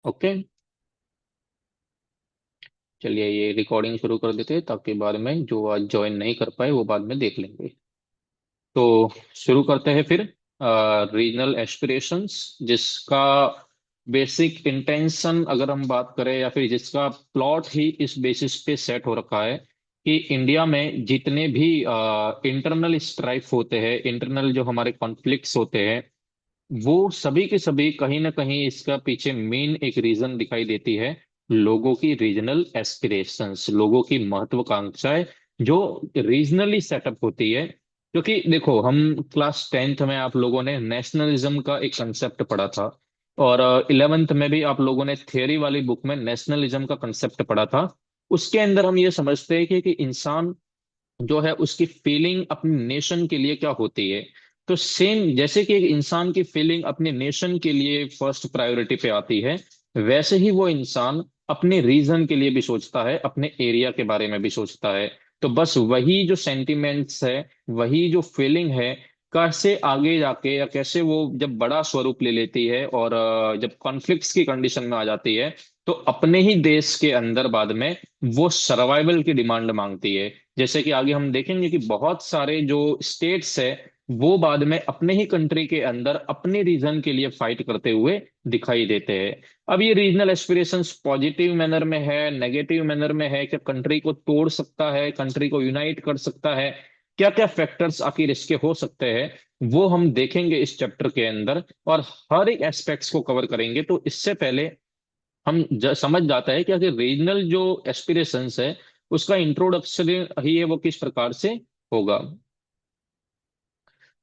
Okay. चलिए ये recording शुरू कर देते हैं ताकि बाद में जो आज ज्वाइन नहीं कर पाए वो बाद में देख लेंगे। तो शुरू करते हैं फिर। रीजनल एस्पिरेशंस, जिसका बेसिक इंटेंशन अगर हम बात करें या फिर जिसका प्लॉट ही इस बेसिस पे सेट हो रखा है कि इंडिया में जितने भी इंटरनल स्ट्राइफ होते हैं, इंटरनल जो हमारे कॉन्फ्लिक्ट्स होते हैं, वो सभी के सभी कहीं ना कहीं इसका पीछे मेन एक रीजन दिखाई देती है। लोगों की रीजनल एस्पिरेशंस, लोगों की महत्वाकांक्षाएं जो रीजनली सेटअप होती है। क्योंकि देखो, हम क्लास 10th में आप लोगों ने नेशनलिज्म का एक कंसेप्ट पढ़ा था, और 11th में भी आप लोगों ने थियरी वाली बुक में नेशनलिज्म का कंसेप्ट पढ़ा था। उसके अंदर हम ये समझते हैं कि इंसान जो है उसकी फीलिंग अपनी नेशन के लिए क्या होती है। तो सेम जैसे कि एक इंसान की फीलिंग अपने नेशन के लिए फर्स्ट प्रायोरिटी पे आती है, वैसे ही वो इंसान अपने रीजन के लिए भी सोचता है, अपने एरिया के बारे में भी सोचता है। तो बस वही जो सेंटिमेंट्स है, वही जो फीलिंग है, कैसे आगे जाके या कैसे वो जब बड़ा स्वरूप ले लेती है और जब कॉन्फ्लिक्ट्स की कंडीशन में आ जाती है, तो अपने ही देश के अंदर बाद में वो सर्वाइवल की डिमांड मांगती है। जैसे कि आगे हम देखेंगे कि बहुत सारे जो स्टेट्स है, वो बाद में अपने ही कंट्री के अंदर अपने रीजन के लिए फाइट करते हुए दिखाई देते हैं। अब ये रीजनल एस्पिरेशंस पॉजिटिव मैनर में है, नेगेटिव मैनर में है, क्या कंट्री को तोड़ सकता है, कंट्री को यूनाइट कर सकता है, क्या क्या फैक्टर्स आखिर इसके हो सकते हैं, वो हम देखेंगे इस चैप्टर के अंदर। और हर एक एस्पेक्ट्स को कवर करेंगे। तो इससे पहले हम समझ जाता है कि आखिर रीजनल जो एस्पिरेशंस है, उसका इंट्रोडक्शन ही है वो किस प्रकार से होगा।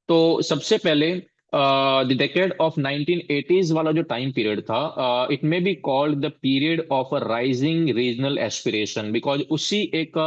तो सबसे पहले द डेकेड ऑफ 1980s वाला जो टाइम पीरियड था, it may be called the period of a rising regional aspiration, because उसी एक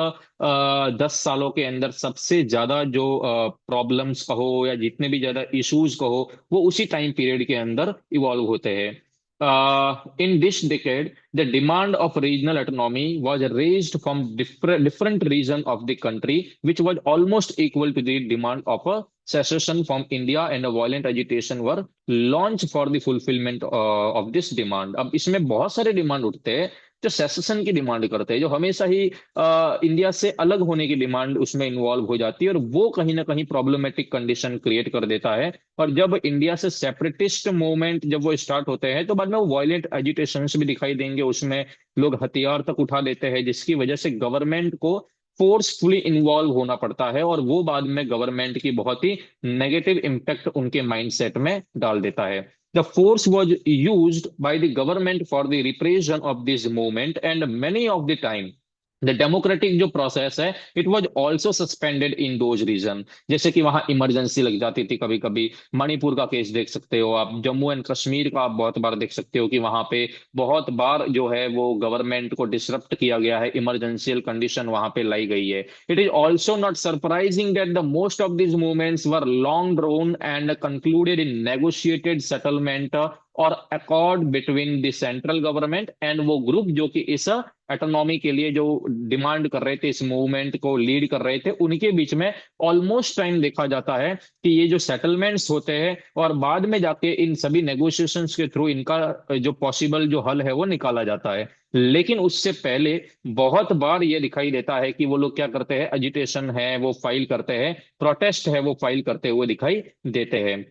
10 सालों के अंदर सबसे ज्यादा जो प्रॉब्लम्स कहो या जितने भी ज्यादा इश्यूज कहो, वो उसी टाइम पीरियड के अंदर इवॉल्व होते हैं। In this decade, the demand of regional autonomy was raised from different regions of the country, which was almost equal to the demand of a secession from India, and a violent agitation were launched for the fulfillment of this demand. अब इसमें बहुत सारे demand उठते हैं जो cessation की demand करते हैं, जो हमेशा ही इंडिया से अलग होने की डिमांड उसमें इन्वॉल्व हो जाती है, और वो कहीं ना कहीं प्रॉब्लमेटिक कंडीशन क्रिएट कर देता है। और जब इंडिया से सेपरेटिस्ट मूवमेंट जब वो स्टार्ट होते हैं, तो बाद में वो वायलेंट एजिटेशंस भी दिखाई देंगे, उसमें लोग हथियार तक उठा देते हैं, जिसकी वजह से गवर्नमेंट को फोर्सफुली इन्वॉल्व होना पड़ता है, और वो बाद में गवर्नमेंट की बहुत ही नेगेटिव इम्पैक्ट उनके माइंडसेट में डाल देता है। The force was used by the government for the repression of this movement, and many of the time the democratic जो प्रोसेस है, it was also suspended in those region. जैसे कि वहां इमरजेंसी लग जाती थी कभी कभी। मणिपुर का केस देख सकते हो आप, जम्मू एंड कश्मीर का आप बहुत बार देख सकते हो कि वहां पे बहुत बार जो है वो गवर्नमेंट को डिसरप्ट किया गया है, इमरजेंशियल कंडीशन वहां पे लाई गई है। It is also not surprising that the most of these movements were long drawn and concluded in negotiated settlement और accord between the central government and वो ग्रुप जो कि इस ऑटोनॉमी के लिए जो डिमांड कर रहे थे, इस मूवमेंट को लीड कर रहे थे, उनके बीच में ऑलमोस्ट टाइम देखा जाता है कि ये जो सेटलमेंट्स होते हैं, और बाद में जाके इन सभी नेगोशिएशंस के थ्रू इनका जो पॉसिबल जो हल है वो निकाला जाता है। लेकिन उससे पहले बहुत बार ये दिखाई देता है कि वो लोग क्या करते हैं, एजिटेशन है वो फाइल करते हैं, प्रोटेस्ट है वो फाइल करते हुए दिखाई देते हैं।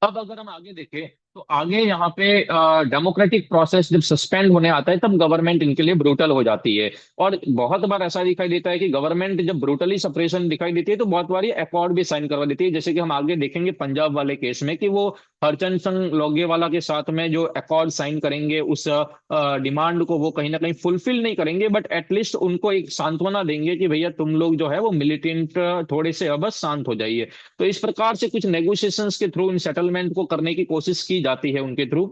अब अगर हम आगे देखें, तो आगे यहाँ पे डेमोक्रेटिक प्रोसेस जब सस्पेंड होने आता है, तब गवर्नमेंट इनके लिए ब्रूटल हो जाती है। और बहुत बार ऐसा दिखाई देता है कि गवर्नमेंट जब ब्रूटली सप्रेशन दिखाई देती है, तो बहुत बार ये अकॉर्ड भी साइन करवा देती है। जैसे कि हम आगे देखेंगे पंजाब वाले केस में, कि वो हरचंद संघ लोगेवाला के साथ में जो अकॉर्ड साइन करेंगे, उस डिमांड को वो कहीं ना कहीं फुलफिल नहीं करेंगे, बट एटलीस्ट उनको एक सांत्वना देंगे कि भैया तुम लोग जो है वो मिलिटेंट थोड़े से अब शांत हो जाइए। तो इस प्रकार से कुछ नेगोशिएशंस के थ्रू इन सेटलमेंट को करने की कोशिश की जाती है उनके through.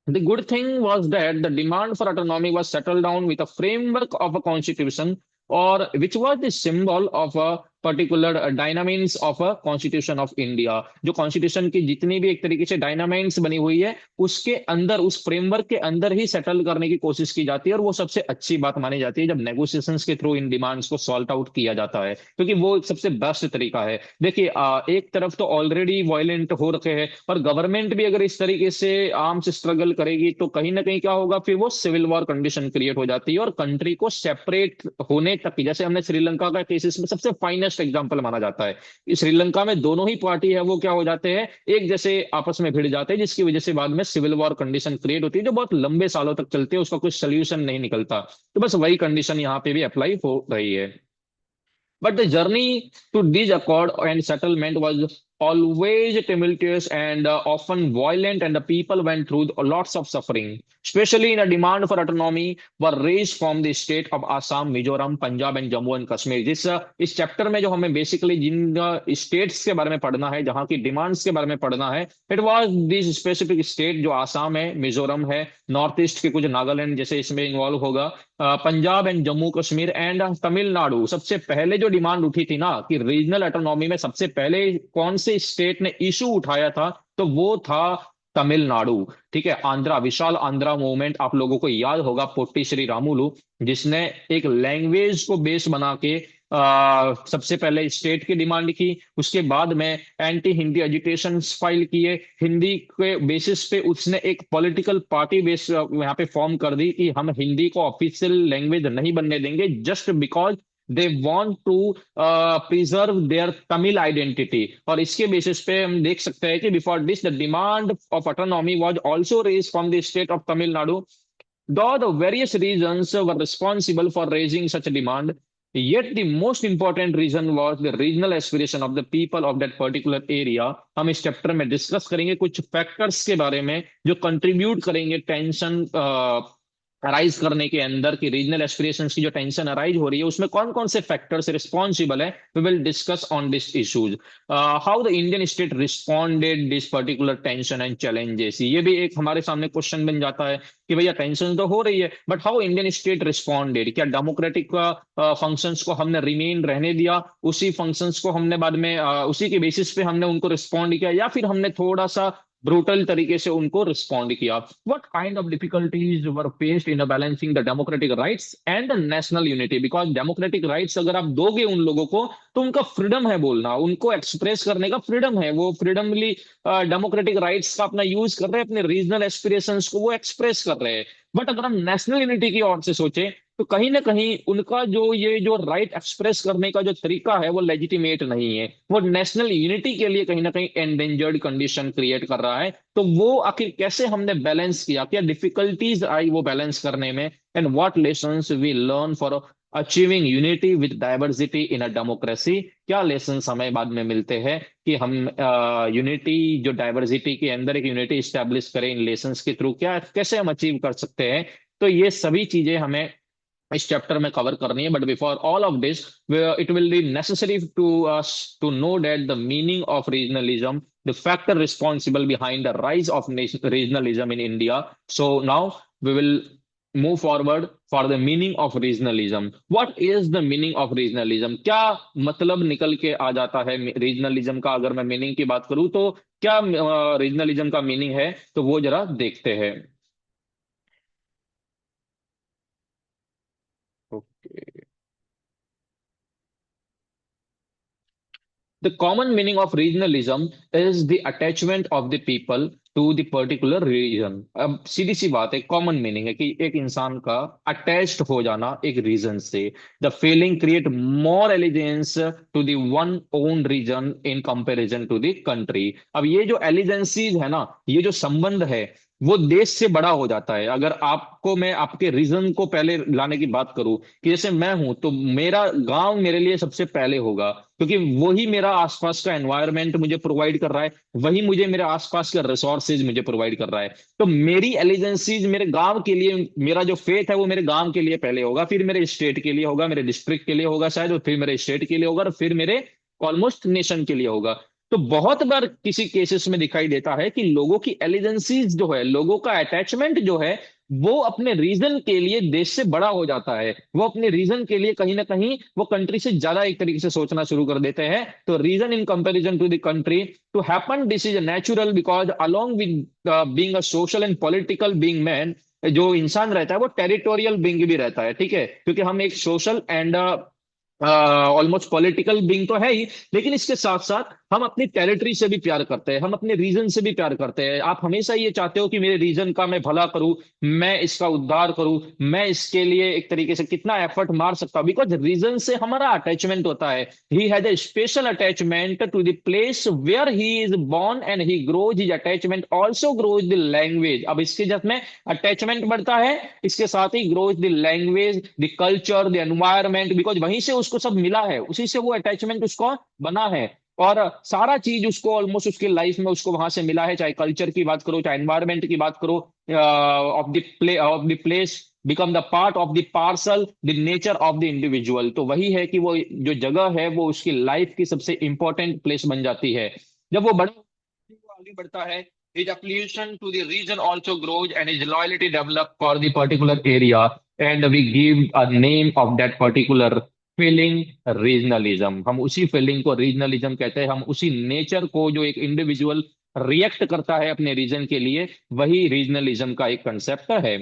The good thing was that the demand for autonomy was settled down with a framework of a constitution, or which was the symbol of a particular dynamics of a constitution of India. जो constitution की जितनी भी एक तरीके से dynamics बनी हुई है, उसके अंदर, उस फ्रेमवर्क के अंदर ही सेटल करने की कोशिश की जाती है, और वो सबसे अच्छी बात मानी जाती है जब नेगोशिएशंस के थ्रू इन डिमांड्स को सॉल्व आउट किया जाता है, क्योंकि वो सबसे बेस्ट तरीका है। देखिए, एक तरफ तो ऑलरेडी वायलेंट हो रखे हैं, और गवर्नमेंट भी अगर इस तरीके से आर्म्स स्ट्रगल करेगी तो कहीं ना कहीं क्या होगा, फिर वो सिविल वॉर कंडीशन क्रिएट हो जाती है, और कंट्री को सेपरेट होने तक की, जैसे हमने श्रीलंका का केसेस में सबसे फाइनेस्ट एग्जांपल माना जाता है। इस श्रीलंका में दोनों ही पार्टी है वो क्या हो जाते हैं, एक जैसे आपस में भिड़ जाते हैं, जिसकी वजह से बाद में सिविल वॉर कंडीशन क्रिएट होती है, जो बहुत लंबे सालों तक चलते हैं, उसका कोई सोल्यूशन नहीं निकलता। तो बस वही कंडीशन यहाँ पे भी अप्लाई हो रही है। But the journey to disaccord and settlement was always tumultuous and often violent, and the people went through lots of suffering. Especially in a demand for autonomy were raised from the state of Assam, Mizoram, Punjab and Jammu and Kashmir. इस chapter में जो हमें basically जिन states के बारे में पढ़ना है, जहाँ की डिमांड्स के बारे में पढ़ना है, it was this specific state जो आसाम है, मिजोरम है, नॉर्थ ईस्ट के कुछ नागालैंड जैसे इसमें इन्वॉल्व होगा, पंजाब एंड जम्मू कश्मीर एंड तमिलनाडु। सबसे पहले जो डिमांड उठी थी ना कि रीजनल ऑटोनॉमी में, सबसे पहले कौन से स्टेट ने इशू उठाया था, तो वो था तमिलनाडु। ठीक है, आंध्रा, विशाल आंध्रा मूवमेंट आप लोगों को याद होगा, पोट्टी श्री रामुलु, जिसने एक लैंग्वेज को बेस बना के सबसे पहले स्टेट की डिमांड की। उसके बाद में एंटी हिंदी एजुटेशन फाइल किए, हिंदी के बेसिस पे उसने एक पॉलिटिकल पार्टी बेस यहाँ पे फॉर्म कर दी कि हम हिंदी को ऑफिशियल लैंग्वेज नहीं बनने देंगे, just because they want to preserve their Tamil identity. और इसके बेसिस पे हम देख सकते हैं कि before this the demand of autonomy was also raise from the state of Tamil Nadu. Though the various reasons were responsible for raising such a demand, yet the most important reason was the regional aspiration of the people of that particular area। हम इस chapter में discuss करेंगे कुछ factors के बारे में जो contribute करेंगे टेंशन अराइज करने के अंदर, कि रीजनल एस्पिरेशंस की जो टेंशन अराइज हो रही है उसमें कौन कौन से फैक्टर्स रिस्पॉन्सिबल है। We will discuss on this issues, how the Indian state responded this particular tension and challenges. ये भी एक हमारे सामने क्वेश्चन बन जाता है कि भैया टेंशन तो हो रही है, but how Indian state responded. क्या डेमोक्रेटिक फंक्शंस को हमने रिमेन रहने दिया, उसी फंक्शंस को हमने बाद में उसी के बेसिस पे हमने उनको रिस्पॉन्ड किया, या फिर हमने थोड़ा सा ब्रूटल तरीके से उनको रिस्पॉन्ड किया। What kind of difficulties were faced in balancing the democratic rights and the national unity. Because democratic rights अगर आप दोगे उन लोगों को, तो उनका फ्रीडम है बोलना, उनको एक्सप्रेस करने का फ्रीडम है, वो फ्रीडमली डेमोक्रेटिक राइट्स का अपना यूज कर रहे हैं, अपने रीजनल एस्पिरेशंस को वो एक्सप्रेस कर रहे हैं। बट अगर हम नेशनल यूनिटी की ओर से सोचे, तो कहीं ना कहीं उनका जो ये जो राइट एक्सप्रेस करने का जो तरीका है वो लेजिटिमेट नहीं है, वो नेशनल यूनिटी के लिए कहीं ना कहीं एंडेंजर्ड कंडीशन क्रिएट कर रहा है। तो वो आखिर कैसे हमने बैलेंस किया, क्या डिफिकल्टीज आई वो बैलेंस करने में, and what lessons we learn for achieving unity with diversity in a democracy. क्या लेसन्स हमें बाद में मिलते हैं कि हम यूनिटी, जो डाइवर्सिटी के अंदर एक यूनिटी स्टैब्लिश करें, इन लेसन्स के थ्रू क्या कैसे हम अचीव कर सकते हैं। तो ये सभी चीजें हमें इस चैप्टर में कवर करनी है। But before all of this, it will be necessary to us to know that the meaning of regionalism, the factor responsible behind the rise of regionalism in India. So now we will move forward for the meaning of regionalism. What is the meaning of regionalism? क्या मतलब निकल के आ जाता है regionalism का? अगर मैं meaning की बात करूं तो क्या रीजनलिज्म का मीनिंग है, तो वो जरा देखते हैं। Okay, the common meaning of regionalism is the attachment of the people to the particular region। अब सीधी सी बात है, कॉमन मीनिंग है कि एक इंसान का अटैच्ड हो जाना एक रीजन से। The feeling create more allegiance to the one own region in comparison to the country. अब ये जो एलिजेंसीज है ना, ये जो संबंध है, वो देश से बड़ा हो जाता है। अगर आपको मैं आपके रीजन को पहले लाने की बात करूं, कि जैसे मैं हूं तो मेरा गांव मेरे लिए सबसे पहले होगा, क्योंकि वही मेरा आसपास का एनवायरनमेंट मुझे प्रोवाइड कर रहा है, वही मुझे मेरे आसपास का रिसोर्सेज मुझे प्रोवाइड कर रहा है। तो मेरी एलिजेंसीज मेरे गांव के लिए, मेरा जो फेथ है वो मेरे गांव के लिए पहले होगा, फिर मेरे स्टेट के लिए होगा, मेरे डिस्ट्रिक्ट के लिए होगा शायद, और फिर मेरे स्टेट के लिए होगा, और फिर मेरे ऑलमोस्ट नेशन के लिए होगा। तो बहुत बार किसी केसेस में दिखाई देता है कि लोगों की एलिजेंसीज जो है, लोगों का अटैचमेंट जो है, वो अपने रीजन के लिए देश से बड़ा हो जाता है, वो अपने रीजन के लिए कहीं ना कहीं वो कंट्री से ज्यादा एक तरीके से सोचना शुरू कर देते हैं। तो region in comparison to the country to happen, this is natural, because along with being a social and political being man, जो इंसान रहता है वो टेरिटोरियल बीइंग भी रहता है, ठीक है, क्योंकि हम एक social and almost political being तो है ही, लेकिन इसके साथ साथ हम अपनी टेरिटरी से भी प्यार करते हैं, हम अपने रीजन से भी प्यार करते हैं। आप हमेशा ये चाहते हो कि मेरे रीजन का मैं भला करूं, मैं इसका उद्धार करूं, मैं इसके लिए एक तरीके से कितना एफर्ट मार सकता हूं, बिकॉज रीजन से हमारा अटैचमेंट होता है। He has a special attachment to the place where he is born and he grows, his attachment also grows the language. अब इसके जब में अटैचमेंट बढ़ता है, इसके साथ ही grows the language, the culture, the environment, because वहीं से उसको सब मिला है, उसी से वो अटैचमेंट उसको बना है। और सारा चीज उसको ऑलमोस्ट उसकी लाइफ में उसको वहां से मिला है, चाहे कल्चर की बात करो, चाहे एनवायरमेंट की बात करो, of the place become the part of the parcel, the nature of the individual. तो वही है कि वो जो जगह है वो उसकी लाइफ की सबसे इंपॉर्टेंट प्लेस बन जाती है। जब वो बड़ा वो आगे बढ़ता है, his affiliation to the region also grows and his loyalty develop for the particular area, and we give a name of that particular feeling regionalism. हम उसी फीलिंग को रीजनलिज्म कहते हैं, हम उसी नेचर को जो एक इंडिविजुअल रिएक्ट करता है अपने रीजन के लिए, वही रीजनलिज्म का एक कंसेप्ट है।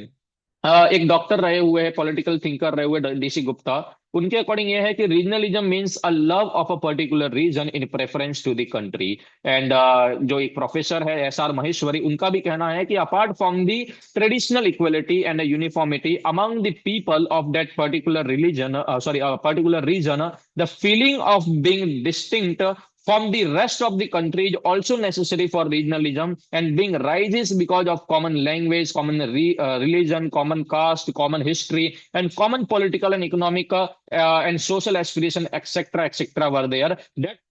एक डॉक्टर रहे हुए हैं, पॉलिटिकल थिंकर रहे हुए डीसी गुप्ता, उनके अकॉर्डिंग ये है कि regionalism means a love of a particular region in preference to the country. And जो एक प्रोफेसर है एस आर महेश्वरी, उनका भी कहना है कि apart from the traditional equality and uniformity among the people of that particular religion, sorry particular region, the feeling of being distinct from the rest of the country is also necessary for regionalism, and being rises because of common language, common religion, common caste, common history, and common political and economic and social aspiration, etc., etc., were there. That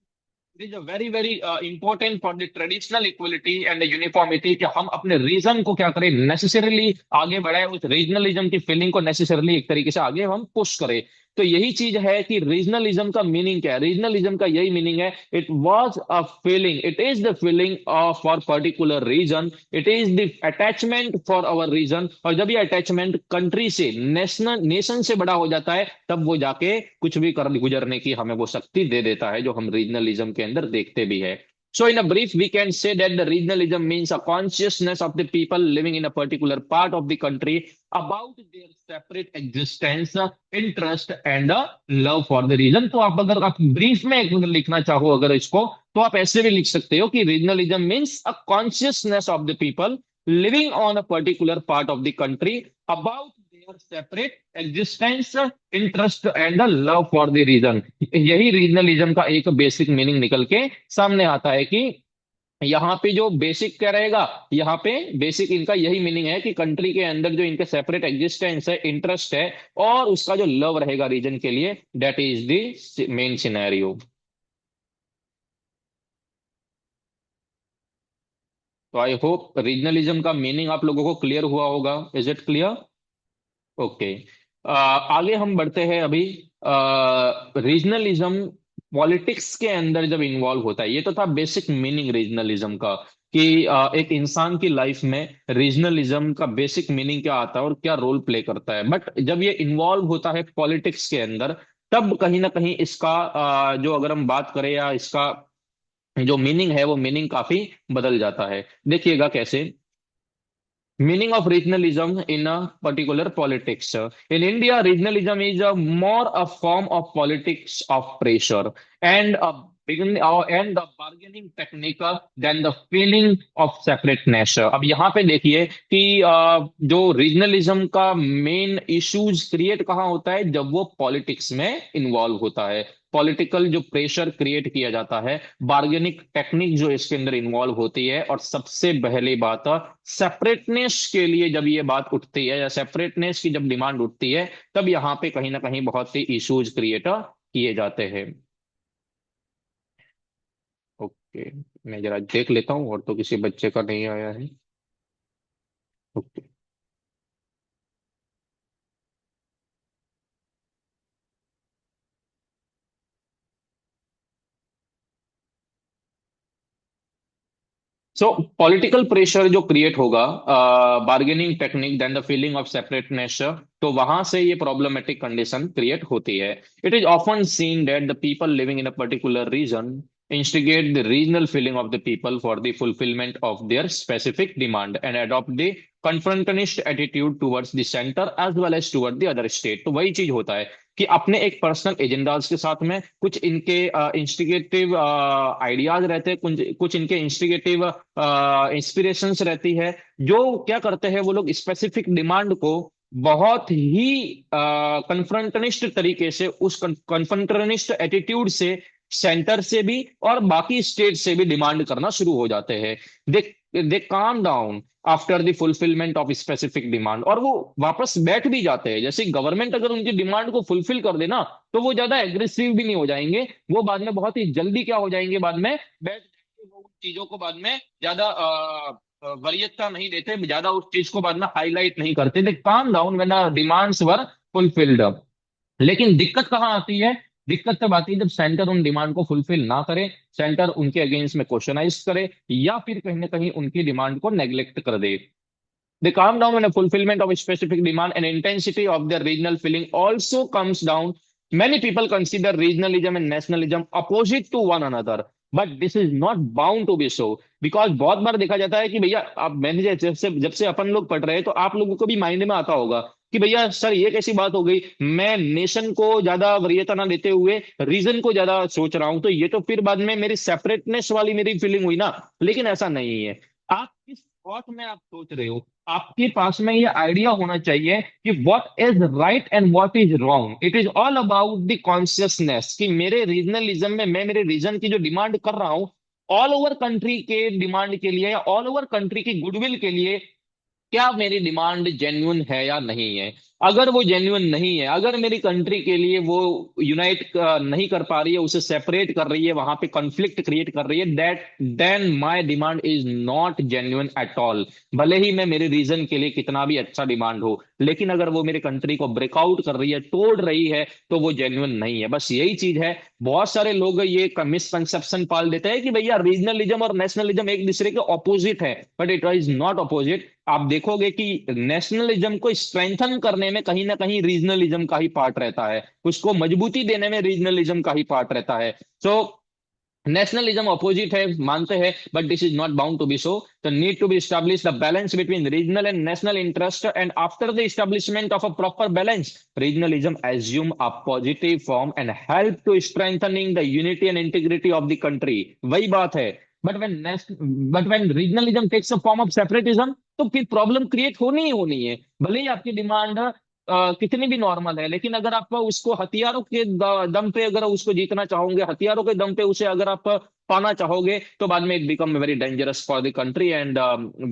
it is a very very important for the traditional equality and uniformity, कि हम अपने reason को क्या करें, necessarily आगे बढ़ाएं, उस regionalism की फीलिंग को नेसेसरली एक तरीके से आगे हम पुश करें। तो यही चीज है कि रीजनलिज्म का मीनिंग क्या है, रीजनलिज्म का यही मीनिंग है, it was a feeling, it is the feeling of for particular region, it is the attachment for our region. और जब ये अटैचमेंट कंट्री से, नेशनल नेशन से बड़ा हो जाता है, तब वो जाके कुछ भी कर गुजरने की हमें वो शक्ति दे देता है, जो हम रीजनलिज्म के अंदर देखते भी है। So, in a brief, we can say that the regionalism means a consciousness of the people living in a particular part of the country about their separate existence, interest, and love for the region। तो आप अगर आप brief में एक अगर लिखना चाहो अगर इसको, तो आप ऐसे भी लिख सकते हो कि regionalism means a consciousness of the people living on a particular part of the country about their separate existence, interest, and the love for the region। यही रीजनलिज्म का एक बेसिक मीनिंग निकल के सामने आता है कि यहाँ पे जो बेसिक क्या रहेगा, यहाँ पे बेसिक इनका यही मीनिंग है कि कंट्री के अंदर जो इनके सेपरेट एग्जिस्टेंस है, इंटरेस्ट है, और उसका जो लव रहेगा रीजन के लिए, that is the main scenario. तो आई होप रीजनलिज्म का मीनिंग आप लोगों को क्लियर हुआ होगा। Is it clear? ओके। आगे हम बढ़ते हैं अभी। रीजनलिज्म पॉलिटिक्स के अंदर जब इन्वॉल्व होता है, ये तो था बेसिक मीनिंग रीजनलिज्म का, कि एक इंसान की लाइफ में रीजनलिज्म का बेसिक मीनिंग क्या आता है और क्या रोल प्ले करता है। बट जब ये इन्वॉल्व होता है पॉलिटिक्स के अंदर, तब कहीं ना कहीं इसका जो अगर हम बात करें, या इसका जो मीनिंग है वो मीनिंग काफी बदल जाता है। देखिएगा कैसे। Meaning of regionalism in a particular politics. In India, regionalism is a more a form of politics of pressure and a and the bargaining technique than the feeling of separateness। अब यहाँ पे देखिए कि जो रीजनलिज्म का main issues create कहाँ होता है, जब वो पॉलिटिक्स में इन्वॉल्व होता है, पॉलिटिकल जो प्रेशर क्रिएट किया जाता है, बार्गेनिक टेक्निक जो इसके अंदर इन्वॉल्व होती है, और सबसे पहली बात सेपरेटनेस के लिए जब ये बात उठती है, या सेपरेटनेस की जब डिमांड उठती है, तब यहाँ पे कहीं ना कहीं बहुत सी इश्यूज क्रिएट किए जाते हैं। ओके, मैं जरा देख लेता हूँ, और तो किसी बच्चे का नहीं आया है। ओके। सो पॉलिटिकल प्रेशर जो क्रिएट होगा, bargaining technique, then the feeling of separateness, तो वहां से ये प्रॉब्लमेटिक कंडीशन क्रिएट होती है. It is often seen that the people living in a particular region instigate the regional feeling of the people for the fulfillment of their specific demand and adopt the confrontationist attitude towards the center as well as toward the other state. तो वही चीज होता है कि अपने एक personal agendas के साथ में कुछ इनके इंस्टिगेटिव आइडियाज रहते हैं, कुछ कुछ इनके इंस्टिगेटिव इंस्पिरेशंस रहती है, जो क्या करते हैं वो लोग स्पेसिफिक डिमांड को बहुत ही कन्फ्रंटनिस्ट तरीके से, उस कन्फ्रंटनिस्ट एटीट्यूड से सेंटर से भी और बाकी स्टेट से भी डिमांड करना शुरू हो जाते हैं. They they calm down after the fulfilment of specific demand, और वो वापस बैठ भी जाते हैं. जैसे गवर्नमेंट अगर उनकी डिमांड को फुलफिल कर देना, तो वो ज्यादा एग्रेसिव भी नहीं हो जाएंगे, वो बाद में बहुत ही जल्दी क्या हो जाएंगे, बाद में बैठ जाएंगे. वो उन चीजों को बाद में ज्यादा वरीयता नहीं देते, ज्यादा उस चीज को बाद में हाईलाइट नहीं करते. They calm down when demands were fulfilled. लेकिन दिक्कत कहाँ आती है? दिक्कत तब आती है जब सेंटर उन डिमांड को फुलफिल ना करे, सेंटर उनके अगेंस्ट में क्वेश्चनाइज करे, या फिर कहीं ना कहीं उनकी डिमांड को नेग्लेक्ट कर दे. They calm down when a fulfillment of a specific demand and intensity of their regional feeling also comes down. Many people consider regionalism and nationalism opposite to one another, but this is not bound to be so. Because बहुत बार देखा जाता है कि भैया, अब मैंने जब से अपन लोग पढ़ रहे हैं, तो आप लोगों को भी माइंड में आता होगा कि भैया सर ये कैसी बात हो गई, मैं नेशन को ज्यादा वरीयता ना देते हुए रीजन को ज्यादा सोच रहा हूं, तो ये तो फिर बाद में मेरी सेपरेटनेस वाली मेरी फीलिंग हुई ना. लेकिन ऐसा नहीं है. आप किस थॉट में आप सोच रहे हो, आपके पास में ये आइडिया होना चाहिए कि what is right and what is wrong. It is all about the consciousness कि मेरे रीजनलिज्म में मैं मेरे रीजन की जो डिमांड कर रहा हूं, ऑल ओवर कंट्री के डिमांड के लिए या ऑल ओवर कंट्री की गुडविल के लिए, क्या मेरी डिमांड जेन्युइन है या नहीं है. अगर वो जेन्युइन नहीं है, अगर मेरी कंट्री के लिए वो यूनाइट नहीं कर पा रही है, उसे सेपरेट कर रही है, वहां पे कॉन्फ्लिक्ट क्रिएट कर रही है, that then my demand is not genuine at all. भले ही मैं मेरे रीजन के लिए कितना भी अच्छा डिमांड हो, लेकिन अगर वो मेरे कंट्री को ब्रेकआउट कर रही है, तोड़ रही है, तो वो जेन्युइन नहीं है. बस यही चीज है. बहुत सारे लोग ये मिसकंसेप्शन पाल देते हैं कि भैया रीजनलिज्म और नेशनलिज्म एक दूसरे के ऑपोजिट है, but it is not opposite. आप देखोगे कि नेशनलिज्म को स्ट्रेंथन करने में कहीं ना कहीं रीजनलिज्म का ही पार्ट रहता है, उसको मजबूती देने में रीजनलिज्म का ही पार्ट रहता है. सो नेशनलिज्म अपोजिट है मानते हैं, but this is not bound to be so. The need to be establish the balance between regional and national interest, and after the establishment of a proper balance, regionalism assume a positive form and help to strengthening the unity and integrity of the country. वही बात है. But when but when regionalism takes a form of separatism, तो फिर problem create होनी ही होनी है. भले ही आपकी डिमांड कितनी भी नॉर्मल है, लेकिन अगर आप उसको हथियारों के दम पे अगर उसको जीतना चाहोगे, हथियारों के दम पे उसे अगर आप पाना चाहोगे, तो बाद में it become very dangerous for the country, and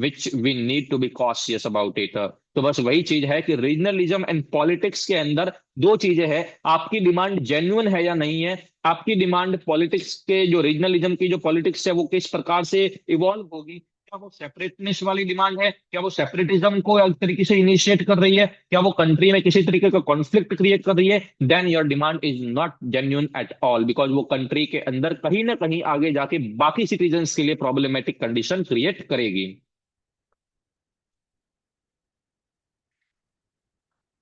which we need to be cautious about it. तो बस वही चीज है कि रीजनलिज्म एंड पॉलिटिक्स के अंदर दो चीजें हैं. आपकी डिमांड जेन्युइन है या नहीं है, आपकी डिमांड पॉलिटिक्स के जो रीजनलिज्म की जो पॉलिटिक्स है वो किस प्रकार से इवॉल्व होगी. क्या वो सेपरेटनेस वाली डिमांड है, क्या वो सेपरेटिज्म को एक तरीके से इनिशिएट कर रही है, क्या वो कंट्री में किसी तरीके का कॉन्फ्लिक्ट क्रिएट कर रही है, then your demand is not genuine at all, because वो कंट्री के अंदर कहीं ना कहीं आगे जाके बाकी सिटीजन्स के लिए प्रॉब्लमेटिक कंडीशन क्रिएट करेगी.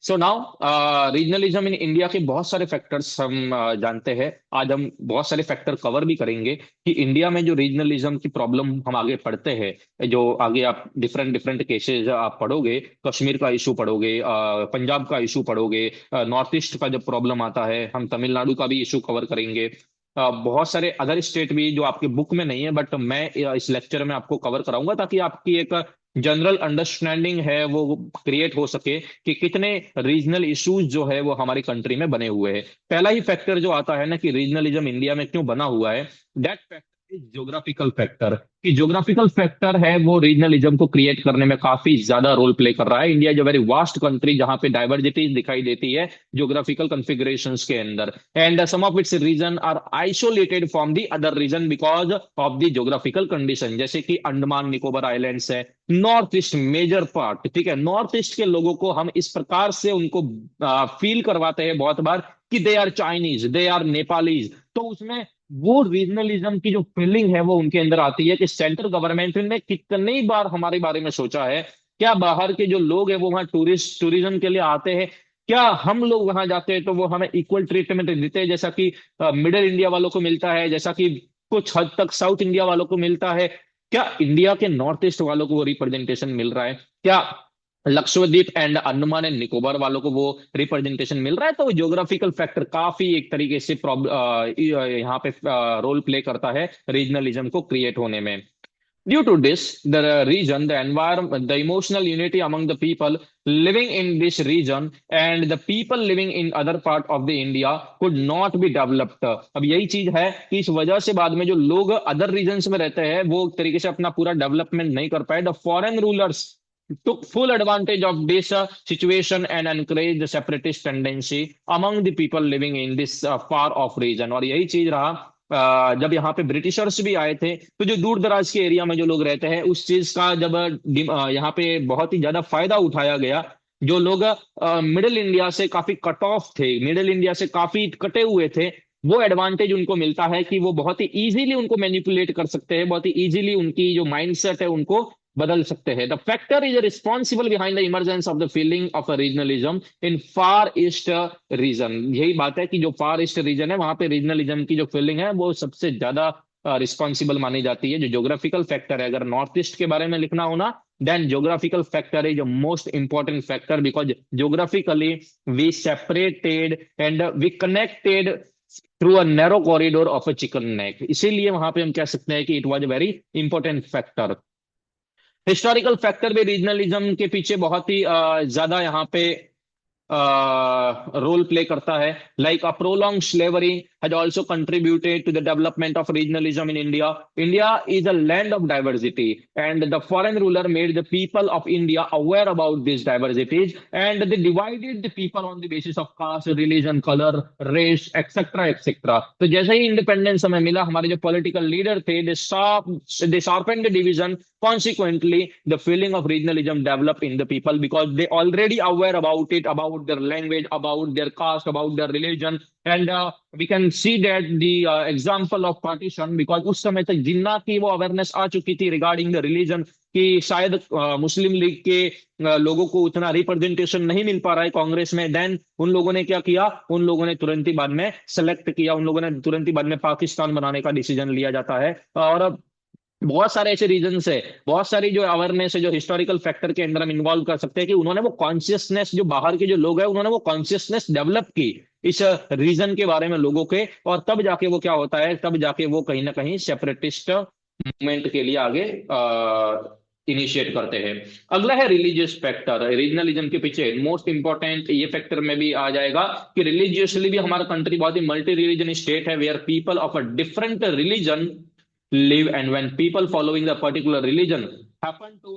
So now regionalism in India के बहुत सारे फैक्टर्स हम जानते हैं. आज हम बहुत सारे फैक्टर कवर भी करेंगे कि इंडिया में जो रीजनलिज्म की प्रॉब्लम हम आगे पढ़ते हैं, जो आगे आप डिफरेंट डिफरेंट केसेस आप पढ़ोगे, कश्मीर का इशू पढ़ोगे, पंजाब का इशू पढ़ोगे, नॉर्थ ईस्ट का जब प्रॉब्लम आता है, हम तमिलनाडु का भी इशू कवर करेंगे. बहुत सारे अदर स्टेट भी जो आपके बुक में नहीं है, बट मैं इस लेक्चर में आपको कवर कराऊंगा, ताकि आपकी एक जनरल अंडरस्टैंडिंग है वो क्रिएट हो सके कि कितने रीजनल इश्यूज जो है वो हमारी कंट्री में बने हुए हैं. पहला ही फैक्टर जो आता है ना कि रीजनलिज्म इंडिया में क्यों बना हुआ है, that factor is geographical factor. कि ज्योग्राफिकल फैक्टर है वो रीजनलिज्म को क्रिएट करने में काफी ज्यादा रोल प्ले कर रहा है. India is a very vast country जहां पे डाइवर्सिटीज दिखाई देती है ज्योग्राफिकल कॉन्फ़िगरेशंस के अंदर, and some of its region are isolated from the other region because of the geographical condition. जैसे कि अंडमान निकोबार आइलैंड्स है, नॉर्थ ईस्ट मेजर पार्ट, ठीक है, नॉर्थ ईस्ट के लोगों को हम इस प्रकार से उनको फील करवाते हैं बहुत बार कि they are Chinese, they are Nepalese. तो उसमें वो रीजनलिज्म की जो फीलिंग है वो उनके अंदर आती है कि सेंट्रल गवर्नमेंट ने कितनी बार हमारे बारे में सोचा है। क्या बाहर के जो लोग हैं वो वहाँ टूरिज्म के लिए आते हैं, क्या हम लोग वहां जाते हैं तो वो हमें इक्वल ट्रीटमेंट देते हैं जैसा कि मिडिल इंडिया वालों को मिलता है, जैसा कि कुछ हद तक साउथ इंडिया वालों को मिलता है? क्या इंडिया के नॉर्थ ईस्ट वालों को वो रिप्रेजेंटेशन मिल रहा है? क्या लक्षद्वीप एंड अंडमान एंड निकोबार वालों को वो रिप्रेजेंटेशन मिल रहा है? तो ज्योग्राफिकल फैक्टर काफी एक तरीके से यहाँ पे रोल प्ले करता है रीजनलिज्म को क्रिएट होने में। Due to this, the region, the environment, the emotional unity among the people living in this region and the people living in other part of the India could not be developed. अब यही चीज है कि इस वजह से बाद में जो लोग अदर रीजन्स में रहते हैं वो एक तरीके से अपना पूरा डेवलपमेंट नहीं कर पाए। The foreign rulers took full advantage of this situation and encouraged the separatist tendency among the people living in this far off region। और यही चीज रहा जब यहाँ पे ब्रिटिशर्स भी आए थे तो जो दूर दराज के एरिया में जो लोग रहते हैं उस चीज का जब यहाँ पे बहुत ही ज्यादा फायदा उठाया गया। जो लोग मिडिल इंडिया से काफी कट ऑफ थे, मिडिल इंडिया से काफी कटे हुए थे, वो एडवांटेज उनको मिलता है कि वो बहुत ही इजीली उनको मैनिपुलेट कर सकते हैं, बहुत ही इजीली उनकी जो माइंडसेट है उनको बदल सकते हैं। The factor is responsible behind the emergence of the feeling of a regionalism in far east region. यही बात है कि जो फार ईस्ट रीजन है वहां पे रीजनलिज्म की जो फीलिंग है वो सबसे ज्यादा रिस्पॉन्सिबल मानी जाती है। जो ज्योग्राफिकल फैक्टर है, अगर नॉर्थ ईस्ट के बारे में लिखना हो ना, then geographical factor is most important factor because geographically we separated and we connected through a narrow corridor of a chicken neck. इसीलिए वहां पे हम कह सकते हैं कि it was a very important factor. Historical factor भी रीजनलिज्म के पीछे बहुत ही ज्यादा यहाँ पे रोल प्ले करता है। Like a prolong slavery has also contributed to the development of regionalism in India. India is a land of diversity and the foreign ruler made the people of India aware about this diversities and they divided the people on the basis of caste, religion, colour, race etcetera etcetera. तो जैसे ही independence हमें मिला, हमारे जो political leader थे they sharpened the division. Consequently, the feeling of regionalism developed in the people because they already aware about it, about their language, about their caste, about their religion, and we can see that the example of partition because उस समय तक जिन्ना की वो awareness आ चुकी थी regarding the religion कि शायद मुस्लिम league के लोगों को उतना रिप्रेजेंटेशन नहीं मिल पा रहा है कांग्रेस में। देन उन लोगों ने क्या किया, उन लोगों ने तुरंत ही बाद में सेलेक्ट किया, उन लोगों ने तुरंत ही बाद में पाकिस्तान बनाने का डिसीजन लिया जाता है। और बहुत सारे ऐसे रीजंस है, बहुत सारी जो अवेयरनेस है जो हिस्टोरिकल फैक्टर के अंदर हम इन्वॉल्व कर सकते हैं कि उन्होंने वो कॉन्शियसनेस, जो बाहर के जो लोग हैं उन्होंने वो कॉन्शियसनेस डेवलप की इस रीजन के बारे में लोगों के, और तब जाके वो क्या होता है, तब जाके वो कहीं ना कहीं सेपरेटिस्ट मूवमेंट के लिए आगे इनिशिएट करते हैं। अगला है रिलीजियस फैक्टर। रीजनलिज्म के पीछे मोस्ट इंपॉर्टेंट ये फैक्टर में भी आ जाएगा कि रिलीजियसली भी हमारा कंट्री बहुत ही मल्टी रिलीजन स्टेट है where people of a different religion live, and when people following the particular religion happen to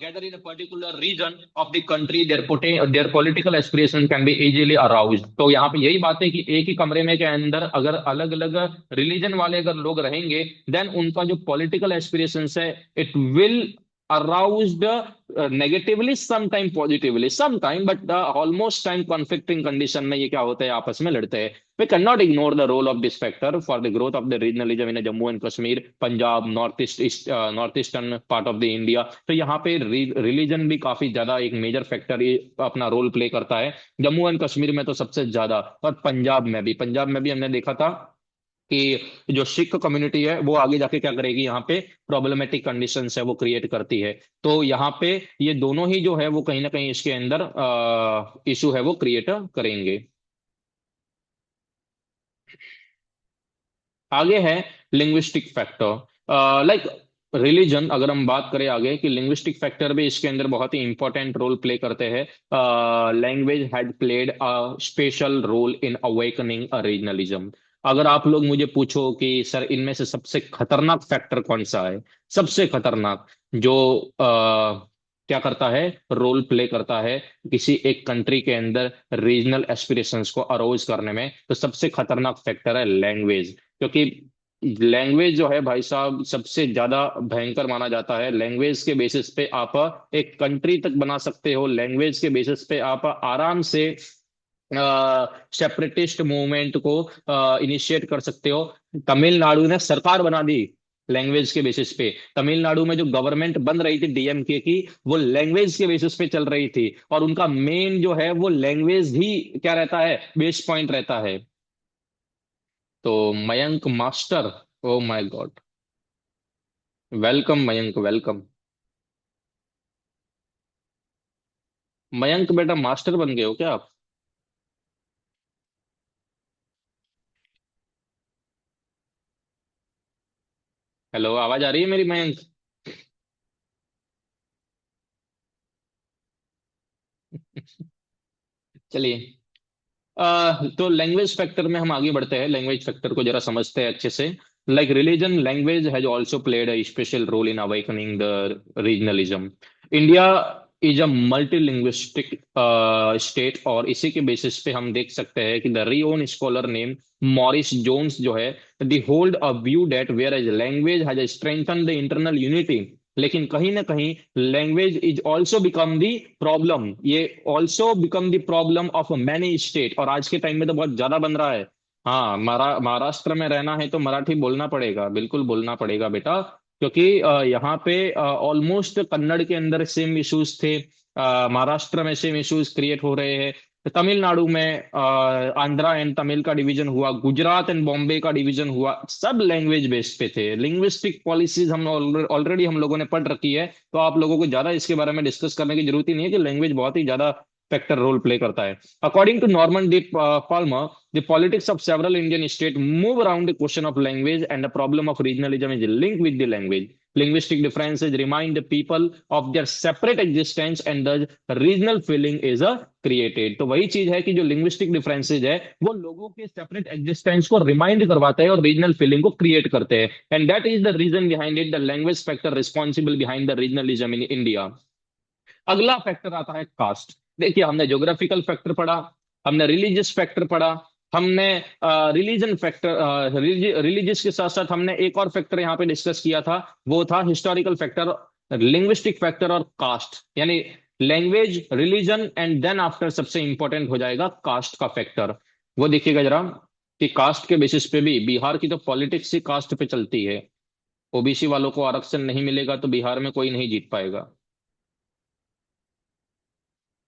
gather in a particular region of the country, their political aspiration can be easily aroused। तो यहाँ पे यही बात है कि एक ही कमरे में के अंदर अगर अलग अलग रिलीजन वाले अगर लोग रहेंगे, देन उनका जो पॉलिटिकल एस्पिरेशंस है it will aroused negatively, sometime positively, sometime, but almost time conflicting condition में ये क्या होता है, आपस में लड़ते हैं। We cannot ignore the role of this factor for the growth of the regionalism in Jammu and Kashmir, Punjab, northeastern part of the India। तो यहाँ पे रिलीजन भी काफी ज्यादा एक मेजर फैक्टर अपना रोल प्ले करता है। जम्मू एंड कश्मीर में तो सबसे ज्यादा, और पंजाब में भी हमने देखा था कि जो सिख कम्युनिटी है वो आगे जाके क्या करेगी, यहाँ पे प्रॉब्लमेटिक कंडीशंस है वो क्रिएट करती है। तो यहाँ पे ये दोनों ही जो है वो कहीं ना कहीं इसके अंदर इशू है वो क्रिएट करेंगे। आगे है लिंग्विस्टिक फैक्टर। लाइक रिलीजन, अगर हम बात करें आगे कि लिंग्विस्टिक फैक्टर भी इसके अंदर बहुत ही इंपॉर्टेंट रोल प्ले करते हैं। Language had played a special role in awakening a regionalism. अगर आप लोग मुझे पूछो कि सर इनमें से सबसे खतरनाक फैक्टर कौन सा है, सबसे खतरनाक जो क्या करता है, रोल प्ले करता है किसी एक कंट्री के अंदर रीजनल एस्पिरेशंस को अरोज करने में, तो सबसे खतरनाक फैक्टर है लैंग्वेज। क्योंकि लैंग्वेज जो है भाई साहब सबसे ज्यादा भयंकर माना जाता है। लैंग्वेज के बेसिस पे आप एक कंट्री तक बना सकते हो, लैंग्वेज के बेसिस पे आप आराम से सेपरेटिस्ट मूवमेंट को इनिशिएट कर सकते हो। तमिलनाडु ने सरकार बना दी लैंग्वेज के बेसिस पे। तमिलनाडु में जो गवर्नमेंट बन रही थी डीएमके की, वो लैंग्वेज के बेसिस पे चल रही थी, और उनका मेन जो है वो लैंग्वेज ही क्या रहता है, बेस पॉइंट रहता है। तो Mayank master, oh my God, welcome Mayank, welcome. Mayank बेटा मास्टर बन गए हो क्या आप? हेलो, आवाज आ रही है मेरी मयंक? चलिए, तो लैंग्वेज फैक्टर में हम आगे बढ़ते हैं, लैंग्वेज फैक्टर को जरा समझते हैं अच्छे से। Like religion, language has also played a special role in awakening the regionalism. India is a multilingual state, और इसी के बेसिस पे हम देख सकते हैं कि the renowned scholar name Morris Jones जो है, the hold a view that where as language has strengthen the internal unity, लेकिन कहीं ना कहीं language is also become the problem, ये also become the problem of many state, और आज के टाइम में तो बहुत ज्यादा बन रहा है। हाँ, महाराष्ट्र में रहना है तो मराठी बोलना पड़ेगा, बिल्कुल बोलना पड़ेगा बेटा, क्योंकि यहाँ पे ऑलमोस्ट कन्नड़ के अंदर सेम इश्यूज थे, महाराष्ट्र में सेम इश्यूज क्रिएट हो रहे हैं, तमिलनाडु में आंध्रा एंड तमिल का डिवीजन हुआ, गुजरात एंड बॉम्बे का डिवीजन हुआ, सब लैंग्वेज बेस्ड पे थे। लिंग्विस्टिक पॉलिसीज हम ऑलरेडी हम लोगों ने पढ़ रखी है, तो आप लोगों को ज्यादा इसके बारे में डिस्कस करने की जरूरत ही नहीं है कि लैंग्वेज बहुत ही ज्यादा फैक्टर रोल प्ले करता है। According to Norman D Palmer, the politics of several Indian states move around the question of language, and the problem of regionalism is linked with the language. Linguistic differences remind the people of their separate existence, and the regional feeling is a created। तो वही चीज है कि जो linguistic differences है वो लोगों के सेपरेट एग्जिस्टेंस को रिमाइंड करवाता है और रीजनल फीलिंग को क्रिएट करते हैं, and that is the reason behind it, the language factor responsible behind the regionalism in India. अगला फैक्टर आता है कास्ट। देखिए, हमने ज्योग्राफिकल फैक्टर पढ़ा, हमने रिलीजियस फैक्टर पढ़ा, हमने रिलीजन फैक्टर, रिलीजियस के साथ साथ हमने एक और फैक्टर यहाँ पे डिस्कस किया था, वो था हिस्टोरिकल फैक्टर, लिंग्विस्टिक फैक्टर और कास्ट, यानी language, religion and then after सबसे इंपॉर्टेंट हो जाएगा कास्ट का फैक्टर। वो देखिएगा जरा कि कास्ट के बेसिस पे भी बिहार की तो पॉलिटिक्स ही कास्ट पे चलती है। ओबीसी वालों को आरक्षण नहीं मिलेगा तो बिहार में कोई नहीं जीत पाएगा।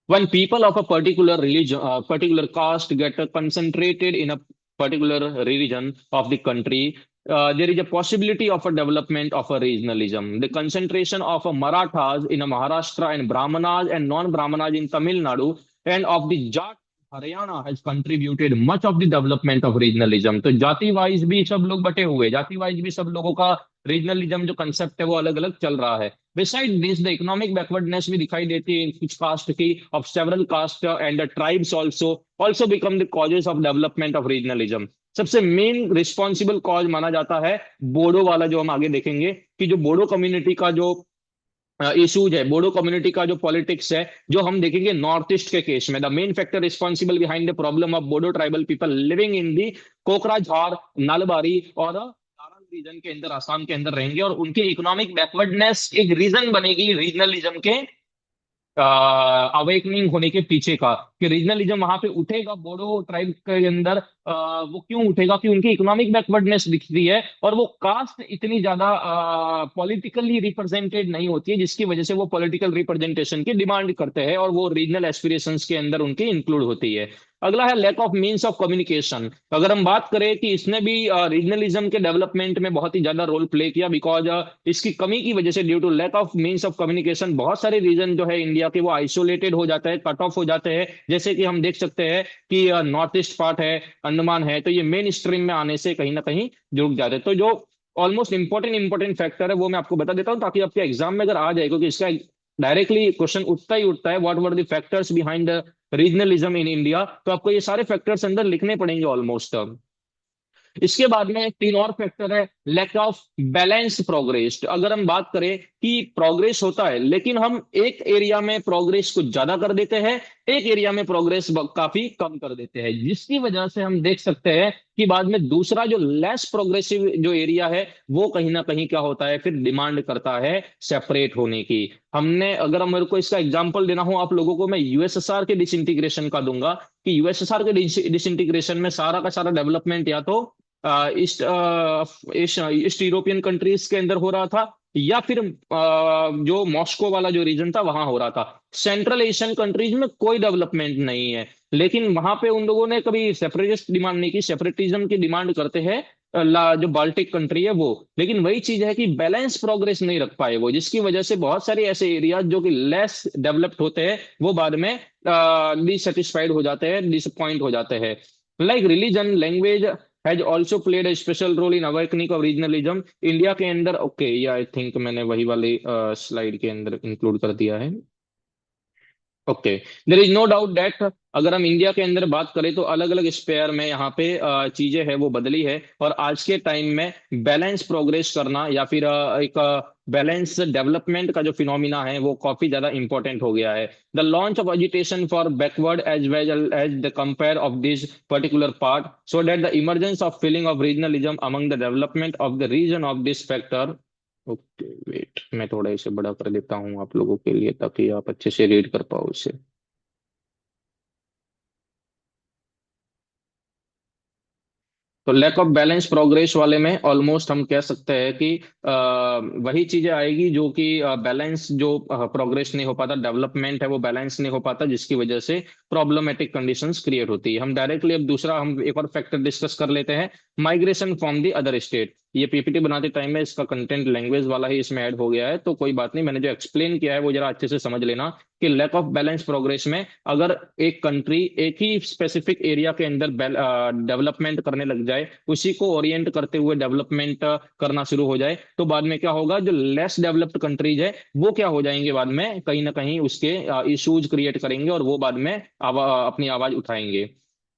When people of a particular religion, particular caste get concentrated in a particular region of the country, there is a possibility of a development of a regionalism. The concentration of a Marathas in a Maharashtra and Brahmanas and non-Brahmanas in Tamil Nadu and of the Jat Haryana has contributed much of the development of regionalism। तो जाति wise भी सब लोग बटे हुए, जाति wise भी सब लोगों का रीजनलिज्म जो कंसेप्ट है वो अलग अलग चल रहा है। Beside this, the economic backwardness भी दिखाई देती है कुछ कास्ट की, of several caste and the tribes also become the causes of development of regionalism। सबसे मेन रिस्पॉन्सिबल कॉज माना जाता है बोडो वाला, जो हम आगे देखेंगे कि जो बोडो कम्युनिटी का जो इशूज है, बोडो कम्युनिटी का जो पॉलिटिक्स है, जो हम देखेंगे नॉर्थ ईस्ट के केस में, the main factor responsible behind the problem of Bodo tribal people living in the Kokrajhar, Nalbari और सारण रीजन के अंदर, आसाम के अंदर रहेंगे, और उनकी इकोनॉमिक बैकवर्डनेस एक रीजन बनेगी रीजनलिज्म के अवेकनिंग होने के पीछे का, कि रीजनलिज्म वहां पे उठेगा बोडो ट्राइब के अंदर। वो क्यों उठेगा कि उनकी इकोनॉमिक बैकवर्डनेस दिखती है, और वो कास्ट इतनी ज्यादा पॉलिटिकली रिप्रेजेंटेड नहीं होती है, जिसकी वजह से वो पॉलिटिकल रिप्रेजेंटेशन की डिमांड करते हैं और वो रीजनल एस्पिरेशंस के अंदर उनकी इंक्लूड होती है। अगला है lack of means of communication. अगर हम बात करें कि इसने भी रीजनलिज्म के डेवलपमेंट में बहुत ही ज्यादा रोल प्ले किया, बिकॉज इसकी कमी की वजह से, due to lack of means of communication, बहुत सारे रीजन जो है इंडिया के वो आइसोलेटेड हो जाते हैं, कट ऑफ हो जाते हैं। जैसे कि हम देख सकते हैं कि नॉर्थ ईस्ट पार्ट है, अंडमान है, तो ये मेन स्ट्रीम में आने से कहीं ना कहीं जुड़ जाते हैं। तो जो ऑलमोस्ट इंपॉर्टेंट फैक्टर है वो मैं आपको बता देता हूँ, ताकि आपके एग्जाम में अगर आ जाए, क्योंकि इसका डायरेक्टली क्वेश्चन उठता ही उठता है, what were the factors behind the regionalism in India, तो आपको ये सारे फैक्टर्स अंदर लिखने पड़ेंगे ऑलमोस्ट। इसके बाद में तीन और फैक्टर है, लैक ऑफ बैलेंस प्रोग्रेस। अगर हम बात करें कि प्रोग्रेस होता है लेकिन हम एक एरिया में प्रोग्रेस को ज्यादा कर देते हैं, एक एरिया में प्रोग्रेस काफी कम कर देते हैं, जिसकी वजह से हम देख सकते हैं कि बाद में दूसरा जो लेस प्रोग्रेसिव जो एरिया है वो कहीं ना कहीं क्या होता है, फिर डिमांड करता है सेपरेट होने की। हमने अगर हम मेरे को इसका एग्जांपल देना हो आप लोगों को, मैं यूएसएसआर के डिसइंटीग्रेशन का दूंगा कि यूएसएसआर के डिसइंटीग्रेशन में सारा का सारा डेवलपमेंट या तो ईस्ट ईस्ट यूरोपियन कंट्रीज के अंदर हो रहा था, या फिर जो मॉस्को वाला जो रीजन था वहां हो रहा था। सेंट्रल एशियन कंट्रीज में कोई डेवलपमेंट नहीं है, लेकिन वहां पे उन लोगों ने कभी सेपरेटिस्ट डिमांड नहीं की, सेपरेटिज्म की डिमांड करते हैं जो बाल्टिक कंट्री है वो। लेकिन वही चीज है कि बैलेंस प्रोग्रेस नहीं रख पाए वो, जिसकी वजह से बहुत सारे ऐसे एरियाज जो कि लेस डेवलप्ड होते हैं वो बाद में डिससेटिस्फाइड हो जाते हैं, डिसअपॉइंट हो जाते हैं। Like religion language has also played a special role in awakening of regionalism India के अंदर। ओके, ये आई थिंक मैंने वही वाले स्लाइड के अंदर इंक्लूड कर दिया है। Okay, there is no doubt that अगर हम इंडिया के अंदर बात करें तो अलग अलग स्पेयर में यहाँ पे चीजें है वो बदली है, और आज के टाइम में बैलेंस प्रोग्रेस करना या फिर एक बैलेंस डेवलपमेंट का जो फिनोमिना है वो काफी ज्यादा इंपॉर्टेंट हो गया है। The launch of education for backward as well as the compare of this particular part so that the emergence of feeling of regionalism among the development of the region of this factor. Okay wait, मैं थोड़ा इसे बड़ा कर देता हूँ आप लोगों के लिए ताकि आप अच्छे से रीड कर पाओ इसे। तो लैक ऑफ बैलेंस प्रोग्रेस वाले में ऑलमोस्ट हम कह सकते हैं कि वही चीजें आएगी जो कि बैलेंस जो प्रोग्रेस नहीं हो पाता, डेवलपमेंट है वो बैलेंस नहीं हो पाता, जिसकी वजह से प्रॉब्लमेटिक कंडीशंस क्रिएट होती है। हम डायरेक्टली अब दूसरा हम एक और फैक्टर डिस्कस कर लेते हैं, migration from the other state. ये पीपीटी बनाते टाइम में इसका कंटेंट लैंग्वेज वाला ही इसमें ऐड हो गया है, तो कोई बात नहीं, मैंने जो एक्सप्लेन किया है वो जरा अच्छे से समझ लेना कि लैक ऑफ बैलेंस प्रोग्रेस में अगर एक कंट्री एक ही स्पेसिफिक एरिया के अंदर डेवलपमेंट करने लग जाए, उसी को ओरिएंट करते हुए डेवलपमेंट करना शुरू हो जाए, तो बाद में क्या होगा, जो लेस डेवलप्ड कंट्रीज है वो क्या हो जाएंगे, बाद में कहीं ना कहीं उसके इश्यूज क्रिएट करेंगे और वो बाद में अपनी आवाज उठाएंगे।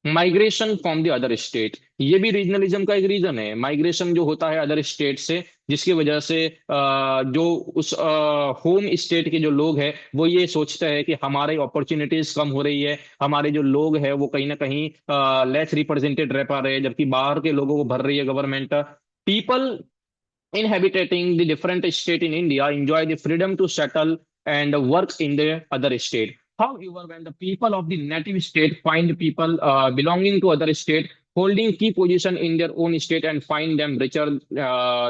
Migration from the other state, ये भी रीजनलिज्म का एक रीजन है। माइग्रेशन जो होता है अदर स्टेट से, जिसकी वजह से जो उस होम स्टेट के जो लोग हैं वो ये सोचते हैं कि हमारे अपॉर्चुनिटीज कम हो रही है, हमारे जो लोग हैं वो कहीं ना कहीं लेस रिप्रेजेंटेड रह पा रहे हैं, जबकि बाहर के लोगों को भर रही है government. People inhabiting the different state in India enjoy the freedom to settle and work in the other state. However, when the people of the native state find people belonging to other state holding key position in their own state and find them richer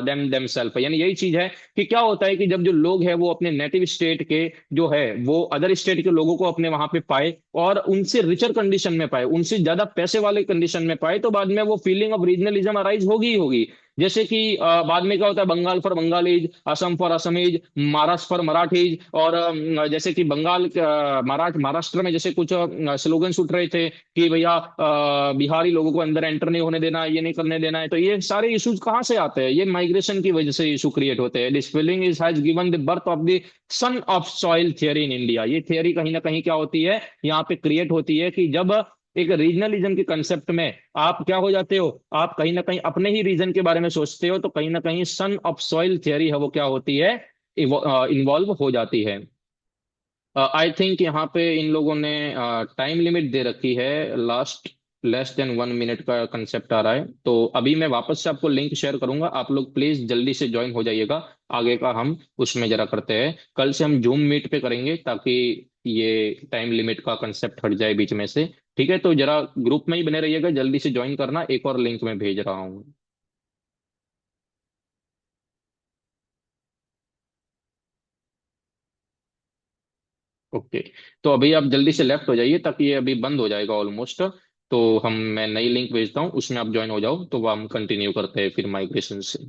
than themselves, यानी यही चीज है कि क्या होता है कि जब जो लोग हैं वो अपने नेटिव स्टेट के जो है वो अदर स्टेट के लोगों को अपने वहां पे पाए और उनसे रिचर कंडीशन में पाए, उनसे ज्यादा पैसे वाले कंडीशन में पाए, तो बाद में वो फीलिंग ऑफ रीजनलिज्म अराइज होगी ही होगी। जैसे कि बाद में क्या होता है, Bengal for Bengalis, Assam for Assamese, Maharashtra for Marathis, और जैसे कि महाराष्ट्र में जैसे कुछ स्लोगन्स उठ रहे थे कि भैया बिहारी लोगों को अंदर एंटर नहीं होने देना, ये नहीं करने देना है। तो ये सारे इश्यूज कहाँ से आते हैं, ये माइग्रेशन की वजह से इशू क्रिएट होते हैं। This feeling is has given the birth of the son of soil theory in India. ये थियरी कहीं ना कहीं क्या होती है, यहाँ पे क्रिएट होती है कि जब एक रीजनलिज्म के कंसेप्ट में आप क्या हो जाते हो, आप कहीं ना कहीं अपने ही रीजन के बारे में सोचते हो, तो कहीं ना कहीं सन ऑफ सॉइल थियरी है वो क्या होती है, इन्वॉल्व हो जाती है। आई थिंक यहाँ पे इन लोगों ने टाइम लिमिट दे रखी है, लास्ट लेस देन 1 मिनट का कंसेप्ट आ रहा है, तो अभी मैं वापस से आपको लिंक शेयर करूंगा, आप लोग प्लीज जल्दी से ज्वाइन हो जाइएगा। आगे का हम उसमें जरा करते हैं, कल से हम जूम मीट पे करेंगे ताकि ये टाइम लिमिट का कंसेप्ट हट जाए बीच में से। ठीक है, तो जरा ग्रुप में ही बने रहिएगा, जल्दी से ज्वाइन करना, एक और लिंक मैं भेज रहा हूँ। ओके, तो अभी आप जल्दी से लेफ्ट हो जाइए ताकि ये अभी बंद हो जाएगा ऑलमोस्ट। तो मैं नई लिंक भेजता हूँ, उसमें आप ज्वाइन हो जाओ, तो वो हम कंटिन्यू करते हैं फिर माइग्रेशन से।